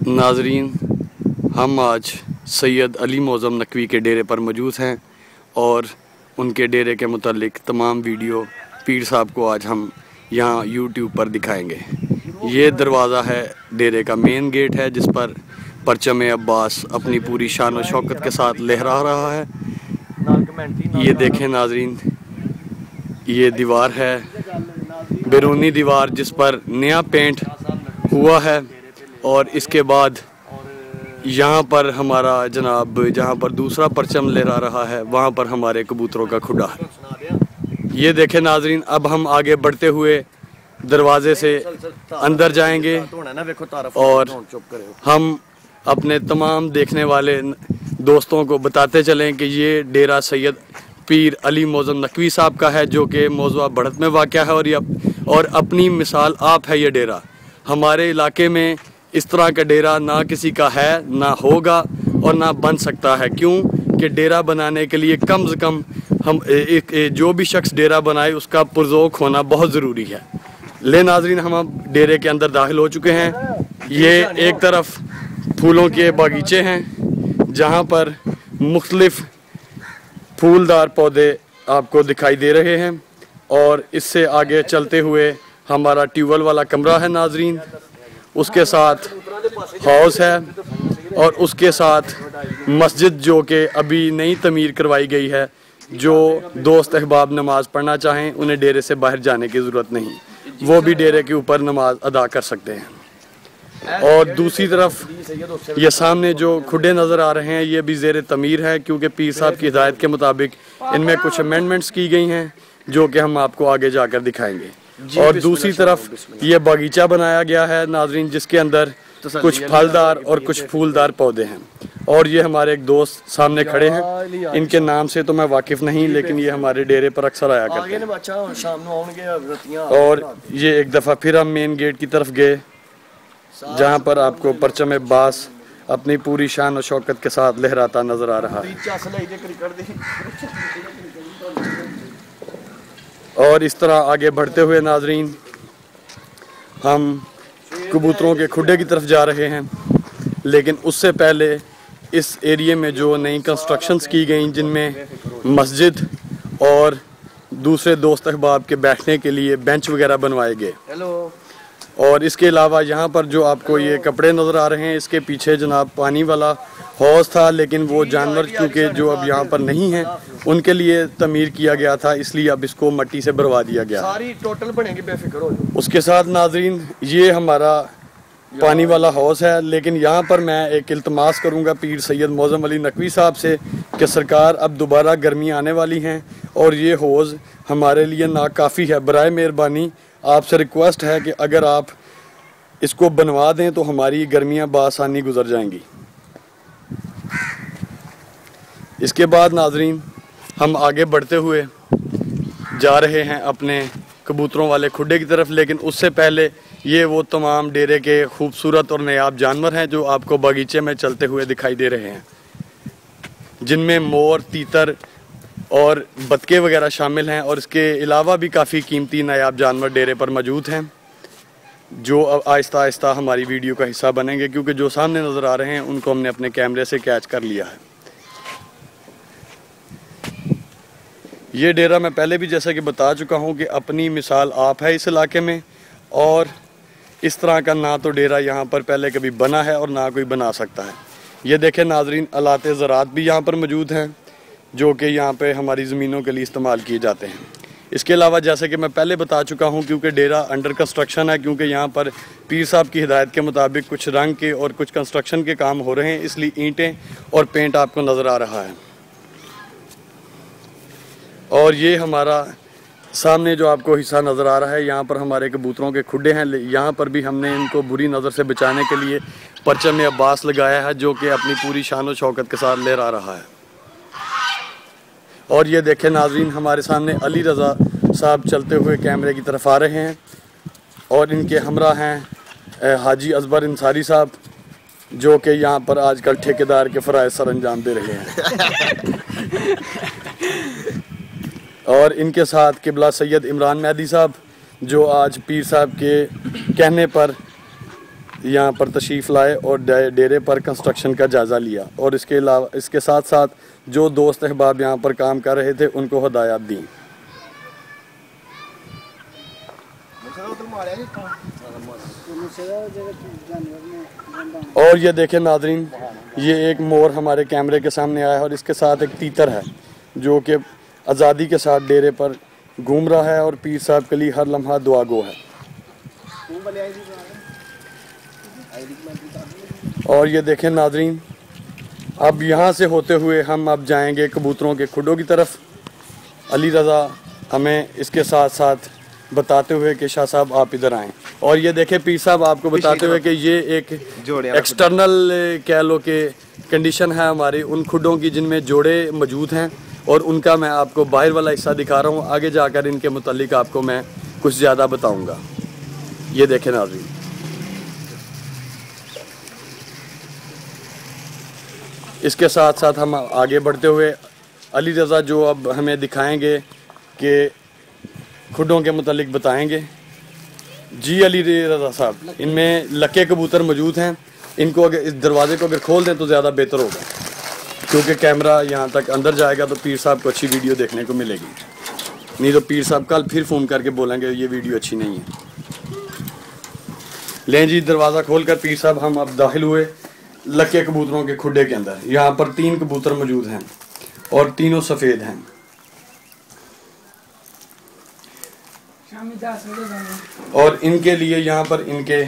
नाजरीन, हम आज सैयद अली मौज़म नकवी के डेरे पर मौजूद हैं और उनके डेरे के मुतालिक तमाम वीडियो पीर साहब को आज हम यहाँ यूट्यूब पर दिखाएंगे। ये दरवाज़ा है डेरे का मेन गेट है, जिस पर परचम अब्बास अपनी पूरी शान व शौकत के साथ लहरा रहा है। ये देखें नाजरीन, ये दीवार है, बैरूनी दीवार जिस पर नया पेंट हुआ है। और इसके बाद यहाँ पर हमारा जनाब जहाँ पर दूसरा परचम लहरा रहा है, वहाँ पर हमारे कबूतरों का खुड़ा है। ये देखें नाजरीन, अब हम आगे बढ़ते हुए दरवाजे से अंदर जाएंगे और हम अपने तमाम देखने वाले दोस्तों को बताते चलें कि ये डेरा सैयद पीर अली मौज़म नकवी साहब का है, जो कि मौज़ूआ बढ़त में वाक़या है। और अपनी मिसाल आप है ये डेरा। हमारे इलाके में इस तरह का डेरा ना किसी का है, ना होगा और ना बन सकता है। क्यों कि डेरा बनाने के लिए कम से कम हम जो भी शख्स डेरा बनाए उसका पुरज़ोक होना बहुत ज़रूरी है। ले नाजरीन, हम अब डेरे के अंदर दाखिल हो चुके हैं। ये एक तरफ फूलों के बागीचे हैं जहाँ पर मुख्तलिफ फूलदार पौधे आपको दिखाई दे रहे हैं। और इससे आगे चलते हुए हमारा ट्यूबवेल वाला कमरा है नाजरीन, उसके साथ हाउस है और उसके साथ मस्जिद जो कि अभी नई तमीर करवाई गई है। जो दोस्त अहबाब नमाज़ पढ़ना चाहें उन्हें डेरे से बाहर जाने की ज़रूरत नहीं, वो भी डेरे के ऊपर नमाज अदा कर सकते हैं। और दूसरी तरफ ये सामने जो खुडे नज़र आ रहे हैं, ये भी ज़ेर तमीर है, क्योंकि पीर साहब की हिदायत के मुताबिक इनमें कुछ अमेंडमेंट्स की गई हैं जो कि हम आपको आगे जाकर दिखाएंगे। और दूसरी तरफ ये बागीचा बनाया गया है नाजरीन, जिसके अंदर कुछ फलदार और कुछ फूलदार पौधे हैं। और ये हमारे एक दोस्त सामने खड़े हैं, इनके नाम से तो मैं वाकिफ़ नहीं, लेकिन ये हमारे डेरे पर अक्सर आया करते हैं। और ये एक दफ़ा फिर हम मेन गेट की तरफ गए, जहाँ पर आपको परचम अब्बास अपनी पूरी शान और शौकत के साथ लहराता नज़र आ रहा है। और इस तरह आगे बढ़ते हुए नाजरीन हम कबूतरों के खुडे की तरफ जा रहे हैं। लेकिन उससे पहले इस एरिए में जो नई कंस्ट्रक्शंस की गई, जिनमें मस्जिद और दूसरे दोस्त अहबाब के बैठने के लिए बेंच वगैरह बनवाए गए। और इसके अलावा यहाँ पर जो आपको ये कपड़े नज़र आ रहे हैं, इसके पीछे जनाब पानी वाला हौज़ था, लेकिन वो जानवर क्योंकि जो अब यहाँ पर नहीं हैं उनके लिए तमीर किया गया था, इसलिए अब इसको मट्टी से भरवा दिया गया। सारी टोटल बनेगी, बेफिक्र हो जाओ। उसके साथ नाजरीन ये हमारा पानी वाला हौज़ है। लेकिन यहाँ पर मैं एक इल्तमास करूँगा पीर सैयद मौज़म अली नकवी साहब से कि सरकार अब दोबारा गर्मी आने वाली हैं और ये हौज़ हमारे लिए नाकाफ़ी है। बराए मेहरबानी आपसे रिक्वेस्ट है कि अगर आप इसको बनवा दें तो हमारी गर्मियाँ बआसानी गुजर जाएंगी। इसके बाद नाजरीन हम आगे बढ़ते हुए जा रहे हैं अपने कबूतरों वाले खुडे की तरफ। लेकिन उससे पहले ये वो तमाम डेरे के खूबसूरत और नायाब जानवर हैं जो आपको बागीचे में चलते हुए दिखाई दे रहे हैं, जिनमें मोर, तीतर और बतखे वगैरह शामिल हैं। और इसके अलावा भी काफ़ी कीमती नायाब जानवर डेरे पर मौजूद हैं, जो अब आहिस्ता आहिस्ता हमारी वीडियो का हिस्सा बनेंगे, क्योंकि जो सामने नज़र आ रहे हैं उनको हमने अपने कैमरे से कैच कर लिया है। ये डेरा मैं पहले भी जैसा कि बता चुका हूँ कि अपनी मिसाल आप है इस इलाके में। और इस तरह का ना तो डेरा यहाँ पर पहले कभी बना है और ना कोई बना सकता है। ये देखें नाजरीन, आलात ज़राअत भी यहाँ पर मौजूद हैं, जो कि यहाँ पे हमारी ज़मीनों के लिए इस्तेमाल किए जाते हैं। इसके अलावा जैसे कि मैं पहले बता चुका हूँ, क्योंकि डेरा अंडर कंस्ट्रक्शन है, क्योंकि यहाँ पर पीर साहब की हिदायत के मुताबिक कुछ रंग के और कुछ कंस्ट्रक्शन के काम हो रहे हैं, इसलिए ईंटें और पेंट आपको नज़र आ रहा है। और ये हमारा सामने जो आपको हिस्सा नज़र आ रहा है, यहाँ पर हमारे कबूतरों के खुडे हैं। यहाँ पर भी हमने इनको बुरी नज़र से बचाने के लिए परचम अब्बास लगाया है, जो कि अपनी पूरी शान और शौकत के साथ लहरा रहा है। और ये देखें नाजरीन, हमारे सामने अली रज़ा साहब चलते हुए कैमरे की तरफ आ रहे हैं और इनके हमरा हैं हाजी अजबर इंसारी साहब, जो कि यहाँ पर आजकल ठेकेदार के फ़राइज़ सर अंजाम दे रहे हैं। और इनके साथ किबला सैयद इमरान मेहदी साहब, जो आज पीर साहब के कहने पर यहाँ पर तशरीफ़ लाए और डेरे पर कंस्ट्रक्शन का जायज़ा लिया और इसके अलावा इसके साथ साथ जो दोस्त अहबाब यहाँ पर काम कर रहे थे उनको हदायत दी। और ये देखें नाज़रीन, ये एक मोर हमारे कैमरे के सामने आया है और इसके साथ एक तीतर है जो कि आज़ादी के साथ डेरे पर घूम रहा है और पीर साहब के लिए हर लम्हा दुआ गो है। और ये देखें नाज़रीन, अब यहाँ से होते हुए हम अब जाएंगे कबूतरों के खुडों की तरफ। अली रज़ा हमें इसके साथ साथ बताते हुए कि शाह साहब आप इधर आएँ। और ये देखें पीर साहब आपको बताते हुए कि ये एक एक्सटर्नल कह लो कि कंडीशन है हमारी उन खुडों की जिनमें जोड़े मौजूद हैं और उनका मैं आपको बाहर वाला हिस्सा दिखा रहा हूँ। आगे जाकर इनके मुतालिक आपको मैं कुछ ज़्यादा बताऊँगा। ये देखें नाज़रीन, इसके साथ साथ हम आगे बढ़ते हुए अली रज़ा जो अब हमें दिखाएंगे कि खुडों के मुतालिक बताएंगे। जी अली रज़ा साहब, इनमें लक्के कबूतर मौजूद हैं। इनको अगर इस दरवाज़े को अगर खोल दें तो ज़्यादा बेहतर होगा, क्योंकि कैमरा यहाँ तक अंदर जाएगा तो पीर साहब को अच्छी वीडियो देखने को मिलेगी। नहीं तो पीर साहब कल फिर फ़ोन करके बोलेंगे ये वीडियो अच्छी नहीं है। लें जी, दरवाज़ा खोलकर पीर साहब हम अब दाखिल हुए लक्के कबूतरों के खुडे के अंदर। यहाँ पर 3 कबूतर मौजूद हैं और तीनों सफ़ेद हैं। और इनके लिए यहाँ पर इनके